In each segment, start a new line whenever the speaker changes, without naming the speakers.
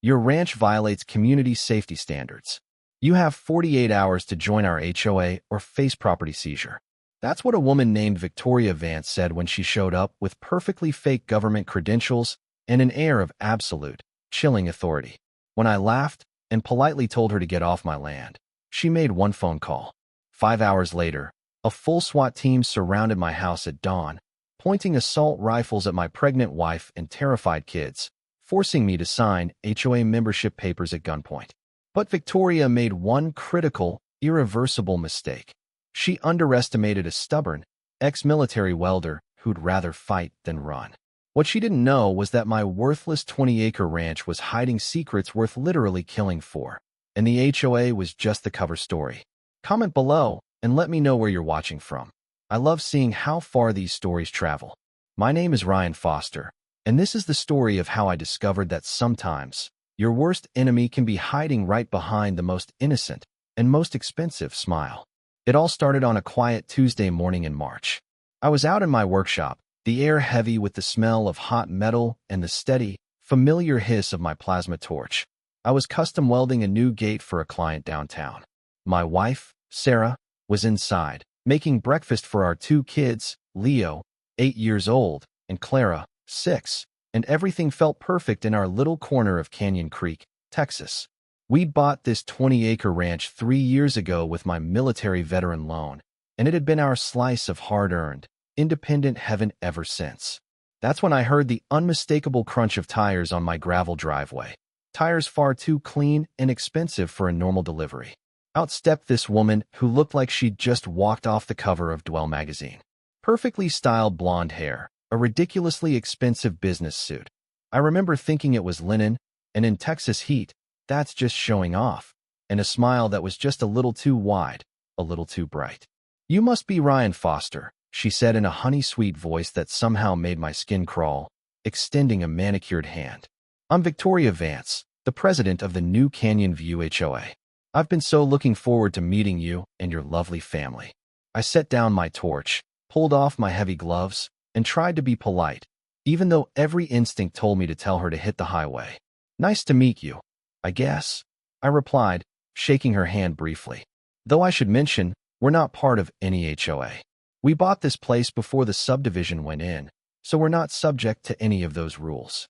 Your ranch violates community safety standards. You have 48 hours to join our HOA or face property seizure. That's what a woman named Victoria Vance said when she showed up with perfectly fake government credentials and an air of absolute, chilling authority. When I laughed and politely told her to get off my land, she made one phone call. 5 hours later, a full SWAT team surrounded my house at dawn, pointing assault rifles at my pregnant wife and terrified kids, forcing me to sign HOA membership papers at gunpoint. But Victoria made one critical, irreversible mistake. She underestimated a stubborn, ex-military welder who'd rather fight than run. What she didn't know was that my worthless 20-acre ranch was hiding secrets worth literally killing for, and the HOA was just the cover story. Comment below and let me know where you're watching from. I love seeing how far these stories travel. My name is Ryan Foster, and this is the story of how I discovered that sometimes your worst enemy can be hiding right behind the most innocent and most expensive smile. It all started on a quiet Tuesday morning in March. I was out in my workshop, the air heavy with the smell of hot metal and the steady, familiar hiss of my plasma torch. I was custom welding a new gate for a client downtown. My wife, Sarah, was inside, making breakfast for our two kids, Leo, 8 years old, and Clara, 6, and everything felt perfect in our little corner of Canyon Creek, Texas. We'd bought this 20-acre ranch 3 years ago with my military veteran loan, and it had been our slice of hard-earned, independent heaven ever since. That's when I heard the unmistakable crunch of tires on my gravel driveway. Tires far too clean and expensive for a normal delivery. Out stepped this woman who looked like she'd just walked off the cover of Dwell magazine. Perfectly styled blonde hair, a ridiculously expensive business suit. I remember thinking it was linen, and in Texas heat, that's just showing off, and a smile that was just a little too wide, a little too bright. "You must be Ryan Foster," she said in a honey-sweet voice that somehow made my skin crawl, extending a manicured hand. "I'm Victoria Vance, the president of the New Canyon View HOA. I've been so looking forward to meeting you and your lovely family." I set down my torch, pulled off my heavy gloves, and tried to be polite, even though every instinct told me to tell her to hit the highway. "Nice to meet you, I guess," I replied, shaking her hand briefly. "Though I should mention, we're not part of any HOA. We bought this place before the subdivision went in, so we're not subject to any of those rules."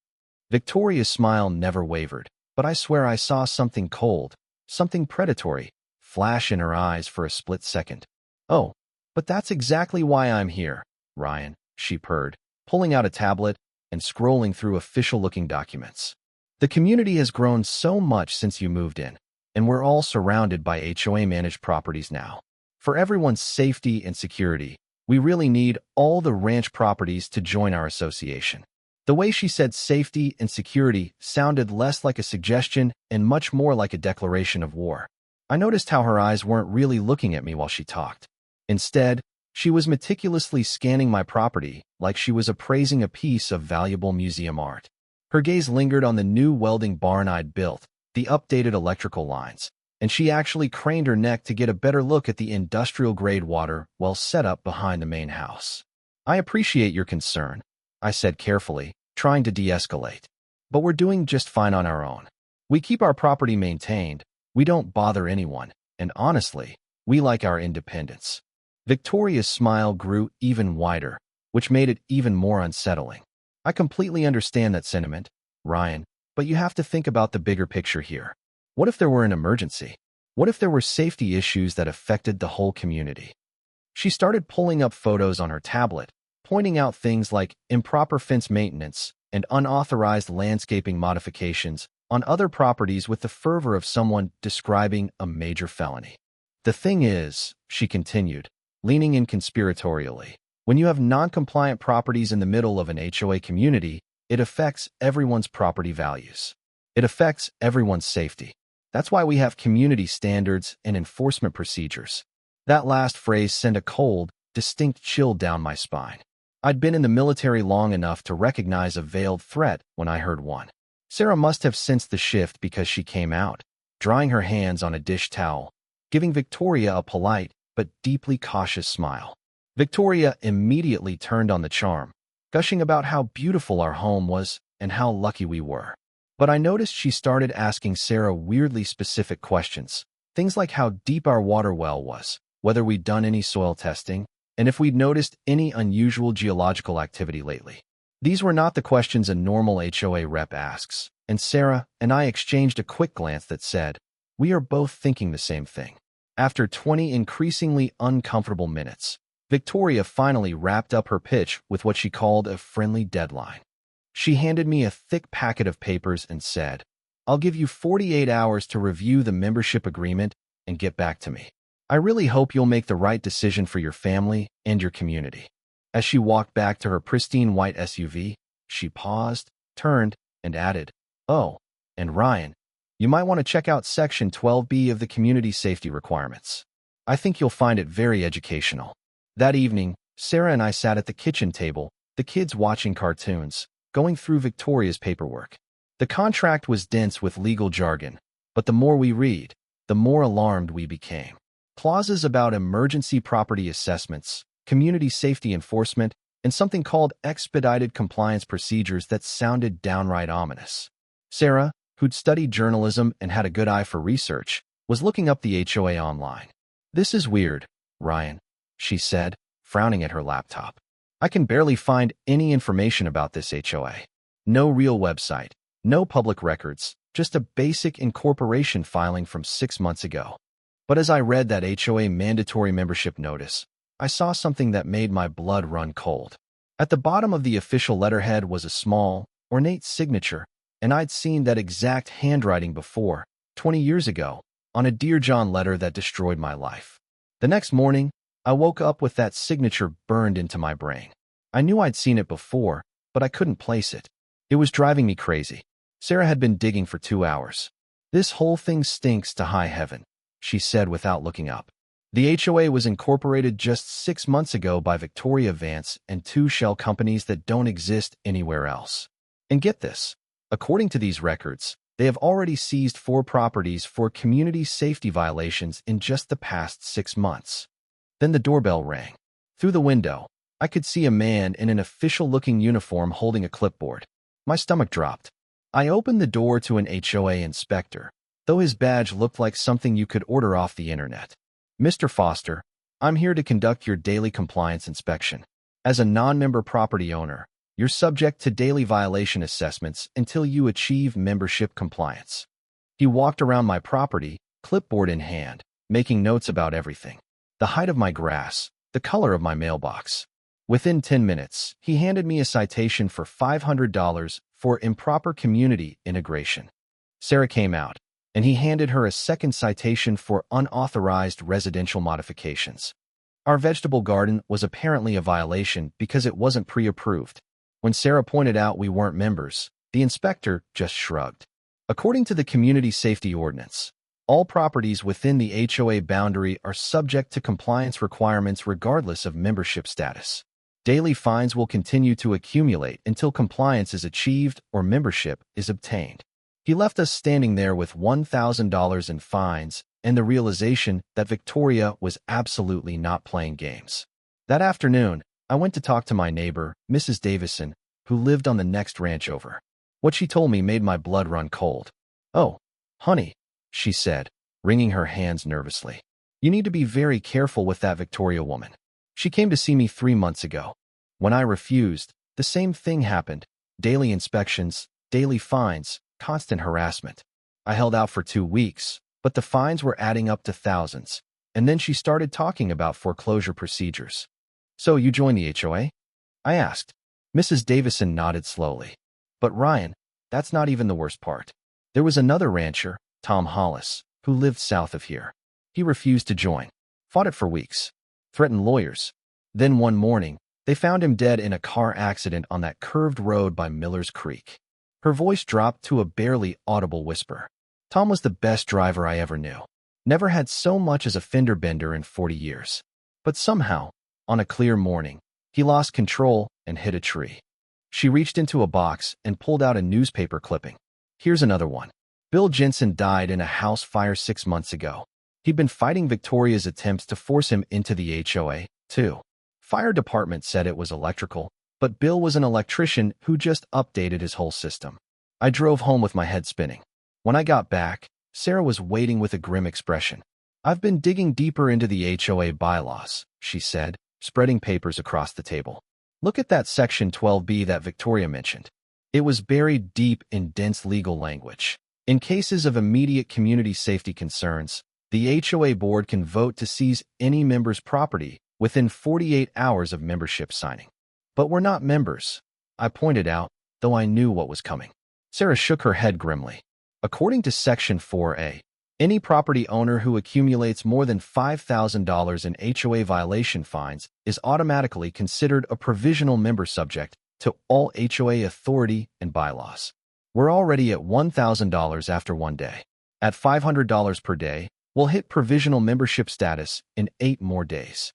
Victoria's smile never wavered, but I swear I saw something cold, something predatory, flash in her eyes for a split second. "Oh, but that's exactly why I'm here, Ryan," she purred, pulling out a tablet and scrolling through official-looking documents. "The community has grown so much since you moved in, and we're all surrounded by HOA-managed properties now. For everyone's safety and security, we really need all the ranch properties to join our association." The way she said safety and security sounded less like a suggestion and much more like a declaration of war. I noticed how her eyes weren't really looking at me while she talked. Instead, she was meticulously scanning my property like she was appraising a piece of valuable museum art. Her gaze lingered on the new welding barn I'd built, the updated electrical lines, and she actually craned her neck to get a better look at the industrial-grade water well set up behind the main house. "I appreciate your concern," I said carefully, trying to de-escalate. "But we're doing just fine on our own. We keep our property maintained, we don't bother anyone, and honestly, we like our independence." Victoria's smile grew even wider, which made it even more unsettling. "I completely understand that sentiment, Ryan, but you have to think about the bigger picture here. What if there were an emergency? What if there were safety issues that affected the whole community?" She started pulling up photos on her tablet, pointing out things like improper fence maintenance and unauthorized landscaping modifications on other properties with the fervor of someone describing a major felony. "The thing is," she continued, leaning in conspiratorially, "when you have non-compliant properties in the middle of an HOA community, it affects everyone's property values. It affects everyone's safety. That's why we have community standards and enforcement procedures." That last phrase sent a cold, distinct chill down my spine. I'd been in the military long enough to recognize a veiled threat when I heard one. Sarah must have sensed the shift because she came out, drying her hands on a dish towel, giving Victoria a polite but deeply cautious smile. Victoria immediately turned on the charm, gushing about how beautiful our home was and how lucky we were. But I noticed she started asking Sarah weirdly specific questions. Things like how deep our water well was, whether we'd done any soil testing, and if we'd noticed any unusual geological activity lately. These were not the questions a normal HOA rep asks, and Sarah and I exchanged a quick glance that said, "We are both thinking the same thing." After 20 increasingly uncomfortable minutes, Victoria finally wrapped up her pitch with what she called a friendly deadline. She handed me a thick packet of papers and said, "I'll give you 48 hours to review the membership agreement and get back to me. I really hope you'll make the right decision for your family and your community." As she walked back to her pristine white SUV, she paused, turned, and added, "Oh, and Ryan, you might want to check out Section 12B of the Community Safety Requirements. I think you'll find it very educational." That evening, Sarah and I sat at the kitchen table, the kids watching cartoons, going through Victoria's paperwork. The contract was dense with legal jargon, but the more we read, the more alarmed we became. Clauses about emergency property assessments, community safety enforcement, and something called expedited compliance procedures that sounded downright ominous. Sarah, who'd studied journalism and had a good eye for research, was looking up the HOA online. "This is weird, Ryan," she said, frowning at her laptop. "I can barely find any information about this HOA. No real website, no public records, just a basic incorporation filing from 6 months ago." But as I read that HOA mandatory membership notice, I saw something that made my blood run cold. At the bottom of the official letterhead was a small, ornate signature, and I'd seen that exact handwriting before, 20 years ago, on a Dear John letter that destroyed my life. The next morning, I woke up with that signature burned into my brain. I knew I'd seen it before, but I couldn't place it. It was driving me crazy. Sarah had been digging for 2 hours. "This whole thing stinks to high heaven," she said without looking up. The HOA was incorporated just 6 months ago by Victoria Vance and 2 shell companies that don't exist anywhere else. And get this, according to these records, they have already seized 4 properties for community safety violations in just the past 6 months. Then the doorbell rang. Through the window, I could see a man in an official-looking uniform holding a clipboard. My stomach dropped. I opened the door to an HOA inspector, though his badge looked like something you could order off the internet. "Mr. Foster, I'm here to conduct your daily compliance inspection. As a non-member property owner, you're subject to daily violation assessments until you achieve membership compliance." He walked around my property, clipboard in hand, making notes about everything. The height of my grass, the color of my mailbox. Within 10 minutes, he handed me a citation for $500 for improper community integration. Sarah came out, and he handed her a second citation for unauthorized residential modifications. Our vegetable garden was apparently a violation because it wasn't pre-approved. When Sarah pointed out we weren't members, the inspector just shrugged. According to the Community Safety Ordinance, all properties within the HOA boundary are subject to compliance requirements regardless of membership status. Daily fines will continue to accumulate until compliance is achieved or membership is obtained. He left us standing there with $1,000 in fines and the realization that Victoria was absolutely not playing games. That afternoon, I went to talk to my neighbor, Mrs. Davison, who lived on the next ranch over. What she told me made my blood run cold. "Oh, honey," she said, wringing her hands nervously. "You need to be very careful with that Victoria woman. She came to see me 3 months ago. When I refused, the same thing happened. Daily inspections, daily fines, constant harassment. I held out for 2 weeks, but the fines were adding up to thousands. And then she started talking about foreclosure procedures." "So you joined the HOA?" I asked. Mrs. Davison nodded slowly. "But Ryan, that's not even the worst part. There was another rancher, Tom Hollis, who lived south of here. He refused to join, fought it for weeks, threatened lawyers. Then one morning, they found him dead in a car accident on that curved road by Miller's Creek." Her voice dropped to a barely audible whisper. "Tom was the best driver I ever knew. Never had so much as a fender bender in 40 years. But somehow, on a clear morning, he lost control and hit a tree." She reached into a box and pulled out a newspaper clipping. "Here's another one. Bill Jensen died in a house fire 6 months ago. He'd been fighting Victoria's attempts to force him into the HOA, too. Fire department said it was electrical, but Bill was an electrician who just updated his whole system. I drove home with my head spinning. When I got back, Sarah was waiting with a grim expression. "I've been digging deeper into the HOA bylaws," she said, spreading papers across the table. "Look at that Section 12B that Victoria mentioned." It was buried deep in dense legal language. In cases of immediate community safety concerns, the HOA board can vote to seize any member's property within 48 hours of membership signing. "But we're not members," I pointed out, though I knew what was coming. Sarah shook her head grimly. "According to Section 4A, any property owner who accumulates more than $5,000 in HOA violation fines is automatically considered a provisional member subject to all HOA authority and bylaws. We're already at $1,000 after 1 day. At $500 per day, we'll hit provisional membership status in 8 more days."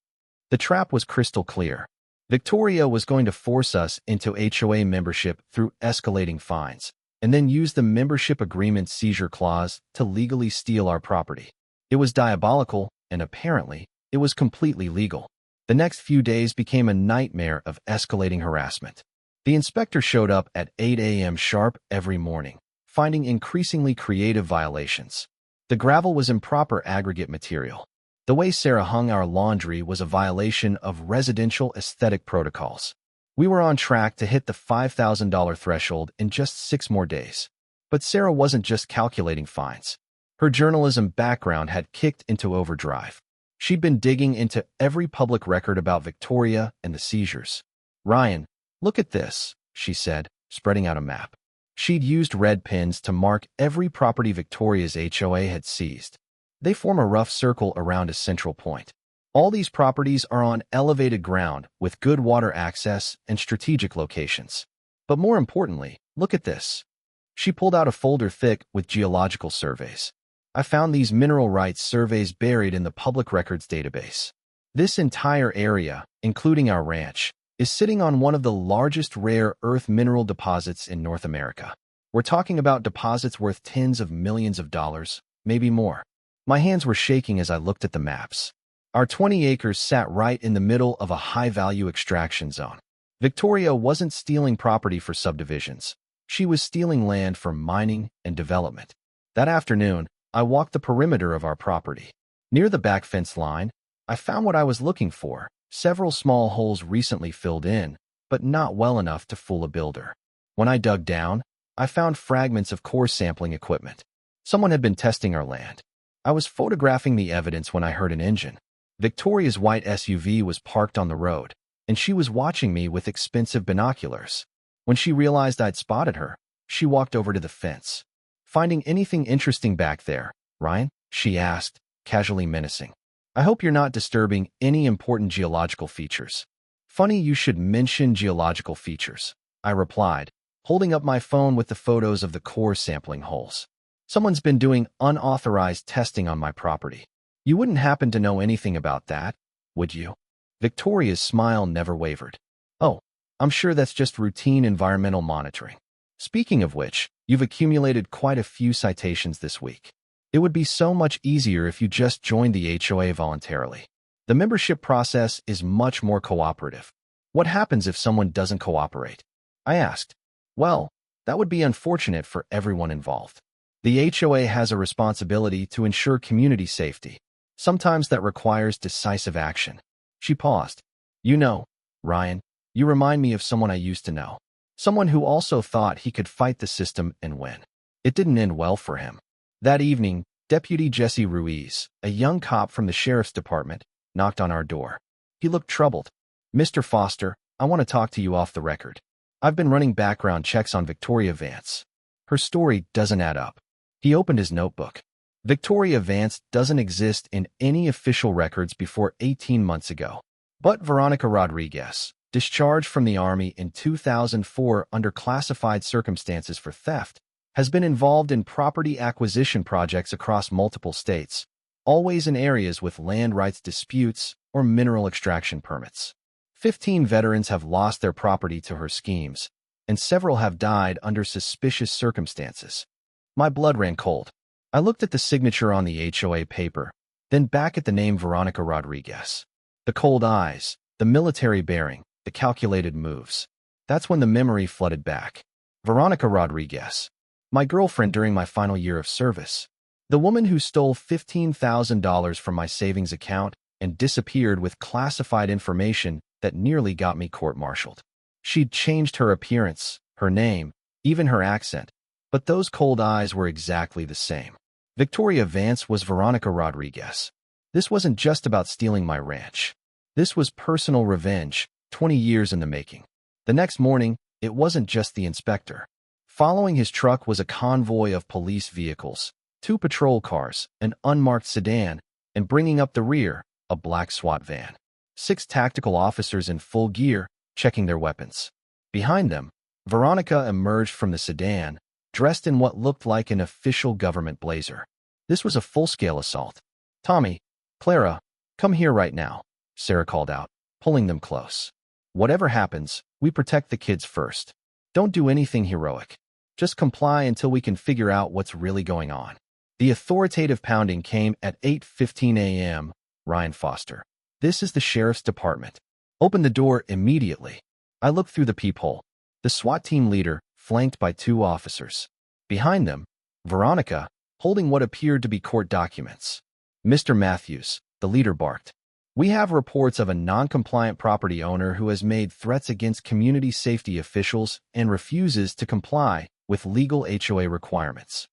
The trap was crystal clear. Victoria was going to force us into HOA membership through escalating fines, and then use the membership agreement seizure clause to legally steal our property. It was diabolical, and apparently, it was completely legal. The next few days became a nightmare of escalating harassment. The inspector showed up at 8 a.m. sharp every morning, finding increasingly creative violations. The gravel was improper aggregate material. The way Sarah hung our laundry was a violation of residential aesthetic protocols. We were on track to hit the $5,000 threshold in just 6 more days. But Sarah wasn't just calculating fines. Her journalism background had kicked into overdrive. She'd been digging into every public record about Victoria and the seizures. "Ryan, look at this," she said, spreading out a map. She'd used red pins to mark every property Victoria's HOA had seized. They form a rough circle around a central point. All these properties are on elevated ground with good water access and strategic locations. But more importantly, look at this. She pulled out a folder thick with geological surveys. I found these mineral rights surveys buried in the public records database. This entire area, including our ranch, is sitting on one of the largest rare earth mineral deposits in North America. We're talking about deposits worth tens of millions of dollars, maybe more. My hands were shaking as I looked at the maps. Our 20 acres sat right in the middle of a high-value extraction zone. Victoria wasn't stealing property for subdivisions. She was stealing land for mining and development. That afternoon, I walked the perimeter of our property. Near the back fence line, I found what I was looking for, several small holes recently filled in, but not well enough to fool a builder. When I dug down, I found fragments of core sampling equipment. Someone had been testing our land. I was photographing the evidence when I heard an engine. Victoria's white SUV was parked on the road, and she was watching me with expensive binoculars. When she realized I'd spotted her, she walked over to the fence. "Finding anything interesting back there, Ryan?" she asked, casually menacing. "I hope you're not disturbing any important geological features." "Funny you should mention geological features," I replied, holding up my phone with the photos of the core sampling holes. "Someone's been doing unauthorized testing on my property. You wouldn't happen to know anything about that, would you?" Victoria's smile never wavered. "Oh, I'm sure that's just routine environmental monitoring. Speaking of which, you've accumulated quite a few citations this week. It would be so much easier if you just joined the HOA voluntarily. The membership process is much more cooperative." "What happens if someone doesn't cooperate?" I asked. "Well, that would be unfortunate for everyone involved. The HOA has a responsibility to ensure community safety. Sometimes that requires decisive action." She paused. "You know, Ryan, you remind me of someone I used to know. Someone who also thought he could fight the system and win. It didn't end well for him." That evening, Deputy Jesse Ruiz, a young cop from the sheriff's department, knocked on our door. He looked troubled. "Mr. Foster, I want to talk to you off the record. I've been running background checks on Victoria Vance. Her story doesn't add up." He opened his notebook. "Victoria Vance doesn't exist in any official records before 18 months ago. But Veronica Rodriguez, discharged from the Army in 2004 under classified circumstances for theft, has been involved in property acquisition projects across multiple states, always in areas with land rights disputes or mineral extraction permits. 15 veterans have lost their property to her schemes, and several have died under suspicious circumstances." My blood ran cold. I looked at the signature on the HOA paper, then back at the name Veronica Rodriguez. The cold eyes, the military bearing, the calculated moves. That's when the memory flooded back. Veronica Rodriguez. My girlfriend during my final year of service. The woman who stole $15,000 from my savings account and disappeared with classified information that nearly got me court-martialed. She'd changed her appearance, her name, even her accent, but those cold eyes were exactly the same. Victoria Vance was Veronica Rodriguez. This wasn't just about stealing my ranch. This was personal revenge, 20 years in the making. The next morning, it wasn't just the inspector. Following his truck was a convoy of police vehicles, 2 patrol cars, an unmarked sedan, and bringing up the rear, a black SWAT van. 6 tactical officers in full gear, checking their weapons. Behind them, Veronica emerged from the sedan, dressed in what looked like an official government blazer. This was a full-scale assault. "Tommy, Clara, come here right now," Sarah called out, pulling them close. "Whatever happens, we protect the kids first. Don't do anything heroic. Just comply until we can figure out what's really going on." The authoritative pounding came at 8:15 a.m. Ryan Foster. "This is the sheriff's department. Open the door immediately." I looked through the peephole. The SWAT team leader, flanked by 2 officers. Behind them, Veronica, holding what appeared to be court documents. "Mr. Matthews," the leader barked. "We have reports of a non-compliant property owner who has made threats against community safety officials and refuses to comply with legal HOA requirements."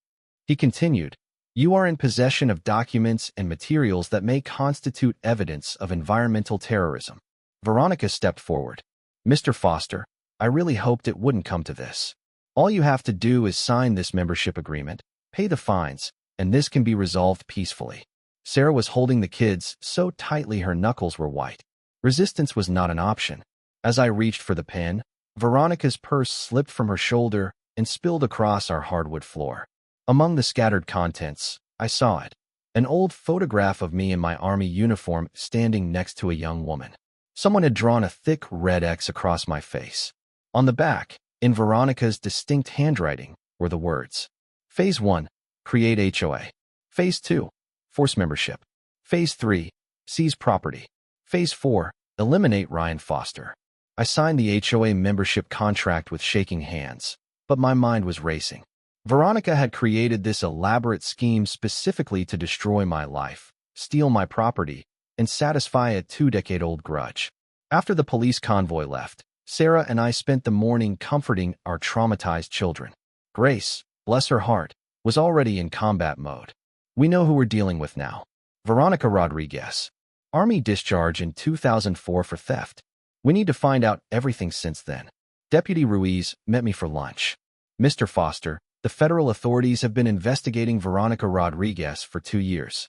He continued, "You are in possession of documents and materials that may constitute evidence of environmental terrorism." Veronica stepped forward. "Mr. Foster, I really hoped it wouldn't come to this. All you have to do is sign this membership agreement, pay the fines, and this can be resolved peacefully." Sarah was holding the kids so tightly her knuckles were white. Resistance was not an option. As I reached for the pen, Veronica's purse slipped from her shoulder and spilled across our hardwood floor. Among the scattered contents, I saw it. An old photograph of me in my army uniform standing next to a young woman. Someone had drawn a thick red X across my face. On the back, in Veronica's distinct handwriting, were the words: Phase 1, create HOA. Phase 2, force membership. Phase 3, seize property. Phase 4, eliminate Ryan Foster. I signed the HOA membership contract with shaking hands, but my mind was racing. Veronica had created this elaborate scheme specifically to destroy my life, steal my property, and satisfy a 2-decade-old grudge. After the police convoy left, Sarah and I spent the morning comforting our traumatized children. Grace, bless her heart, was already in combat mode. "We know who we're dealing with now. Veronica Rodriguez. Army discharge in 2004 for theft. We need to find out everything since then." Deputy Ruiz met me for lunch. "Mr. Foster, the federal authorities have been investigating Veronica Rodriguez for 2 years.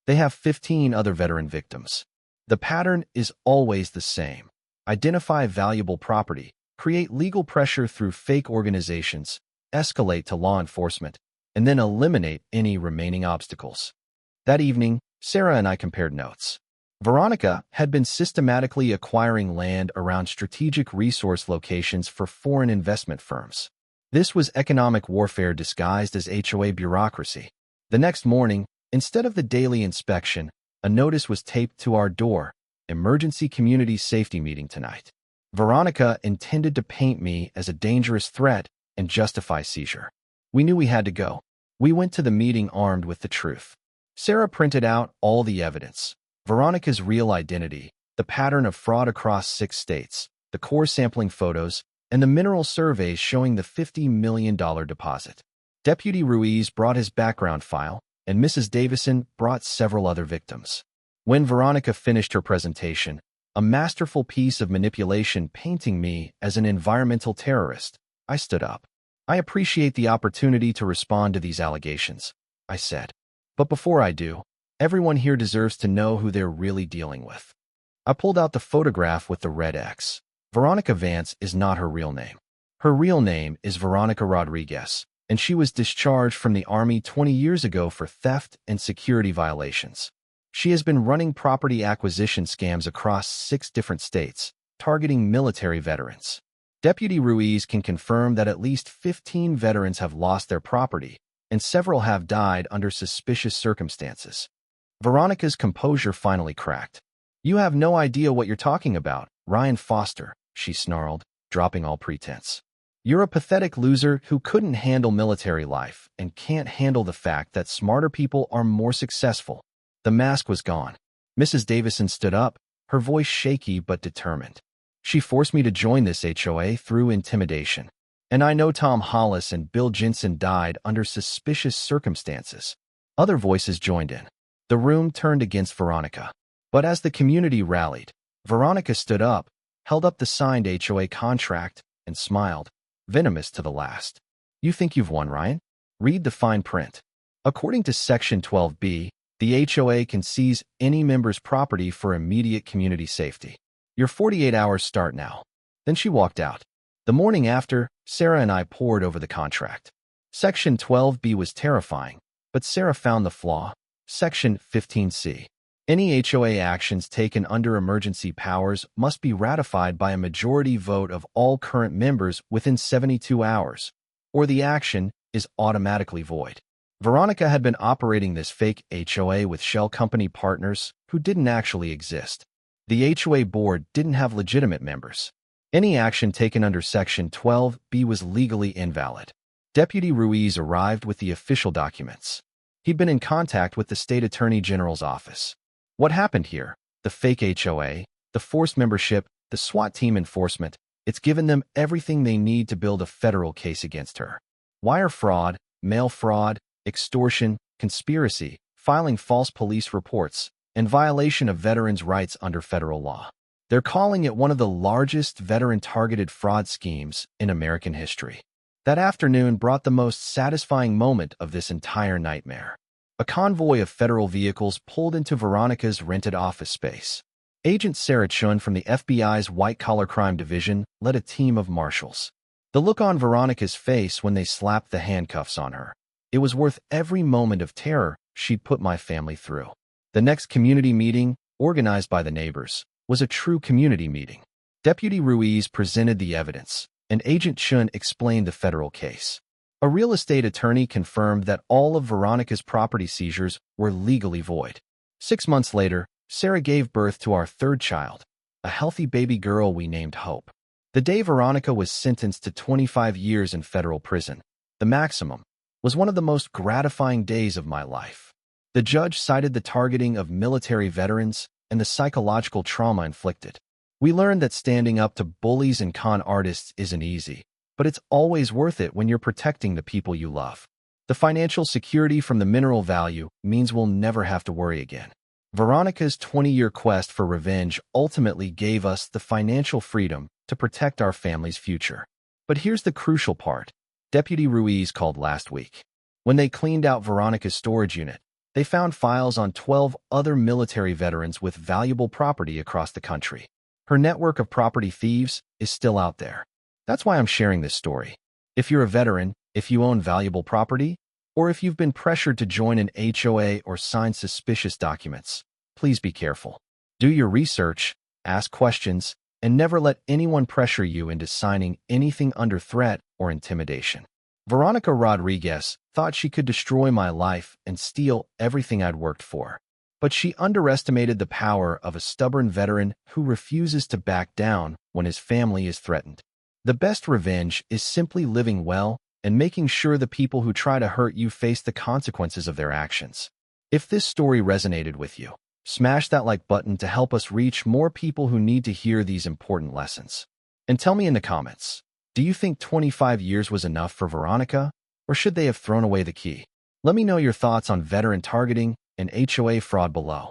They have 15 other veteran victims. The pattern is always the same. Identify valuable property, create legal pressure through fake organizations, escalate to law enforcement, and then eliminate any remaining obstacles." That evening, Sarah and I compared notes. Veronica had been systematically acquiring land around strategic resource locations for foreign investment firms. This was economic warfare disguised as HOA bureaucracy. The next morning, instead of the daily inspection, a notice was taped to our door: "Emergency Community Safety Meeting tonight." Veronica intended to paint me as a dangerous threat and justify seizure. We knew we had to go. We went to the meeting armed with the truth. Sarah printed out all the evidence: Veronica's real identity, the pattern of fraud across 6 states, the core sampling photos, and the mineral surveys showing the $50 million deposit. Deputy Ruiz brought his background file, and Mrs. Davison brought several other victims. When Veronica finished her presentation, a masterful piece of manipulation painting me as an environmental terrorist, I stood up. "I appreciate the opportunity to respond to these allegations," I said. "But before I do, everyone here deserves to know who they're really dealing with." I pulled out the photograph with the red X. Veronica Vance is not her real name. Her real name is Veronica Rodriguez, and she was discharged from the Army 20 years ago for theft and security violations. She has been running property acquisition scams across 6 different states, targeting military veterans. Deputy Ruiz can confirm that at least 15 veterans have lost their property, and several have died under suspicious circumstances. Veronica's composure finally cracked. "You have no idea what you're talking about, Ryan Foster," she snarled, dropping all pretense. You're a pathetic loser who couldn't handle military life and can't handle the fact that smarter people are more successful. The mask was gone. Mrs. Davison stood up, her voice shaky but determined. She forced me to join this HOA through intimidation. And I know Tom Hollis and Bill Jensen died under suspicious circumstances. Other voices joined in. The room turned against Veronica. But as the community rallied, Veronica stood up, held up the signed HOA contract, and smiled, venomous to the last. You think you've won, Ryan? Read the fine print. According to Section 12B, the HOA can seize any member's property for immediate community safety. Your 48 hours start now. Then she walked out. The morning after, Sarah and I pored over the contract. Section 12B was terrifying, but Sarah found the flaw. Section 15C. Any HOA actions taken under emergency powers must be ratified by a majority vote of all current members within 72 hours, or the action is automatically void. Veronica had been operating this fake HOA with shell company partners who didn't actually exist. The HOA board didn't have legitimate members. Any action taken under Section 12B was legally invalid. Deputy Ruiz arrived with the official documents. He'd been in contact with the state attorney general's office. What happened here? The fake HOA, the forced membership, the SWAT team enforcement, it's given them everything they need to build a federal case against her. Wire fraud, mail fraud, extortion, conspiracy, filing false police reports, and violation of veterans' rights under federal law. They're calling it one of the largest veteran-targeted fraud schemes in American history. That afternoon brought the most satisfying moment of this entire nightmare. A convoy of federal vehicles pulled into Veronica's rented office space. Agent Sarah Chun from the FBI's White-Collar Crime Division led a team of marshals. The look on Veronica's face when they slapped the handcuffs on her. It was worth every moment of terror she'd put my family through. The next community meeting, organized by the neighbors, was a true community meeting. Deputy Ruiz presented the evidence, and Agent Chun explained the federal case. A real estate attorney confirmed that all of Veronica's property seizures were legally void. 6 months later, Sarah gave birth to our third child, a healthy baby girl we named Hope. The day Veronica was sentenced to 25 years in federal prison, the maximum, was one of the most gratifying days of my life. The judge cited the targeting of military veterans and the psychological trauma inflicted. We learned that standing up to bullies and con artists isn't easy, but it's always worth it when you're protecting the people you love. The financial security from the mineral value means we'll never have to worry again. Veronica's 20-year quest for revenge ultimately gave us the financial freedom to protect our family's future. But here's the crucial part. Deputy Ruiz called last week. When they cleaned out Veronica's storage unit, they found files on 12 other military veterans with valuable property across the country. Her network of property thieves is still out there. That's why I'm sharing this story. If you're a veteran, if you own valuable property, or if you've been pressured to join an HOA or sign suspicious documents, please be careful. Do your research, ask questions, and never let anyone pressure you into signing anything under threat or intimidation. Veronica Rodriguez thought she could destroy my life and steal everything I'd worked for. But she underestimated the power of a stubborn veteran who refuses to back down when his family is threatened. The best revenge is simply living well and making sure the people who try to hurt you face the consequences of their actions. If this story resonated with you, smash that like button to help us reach more people who need to hear these important lessons. And tell me in the comments, do you think 25 years was enough for Veronica, or should they have thrown away the key? Let me know your thoughts on veteran targeting and HOA fraud below.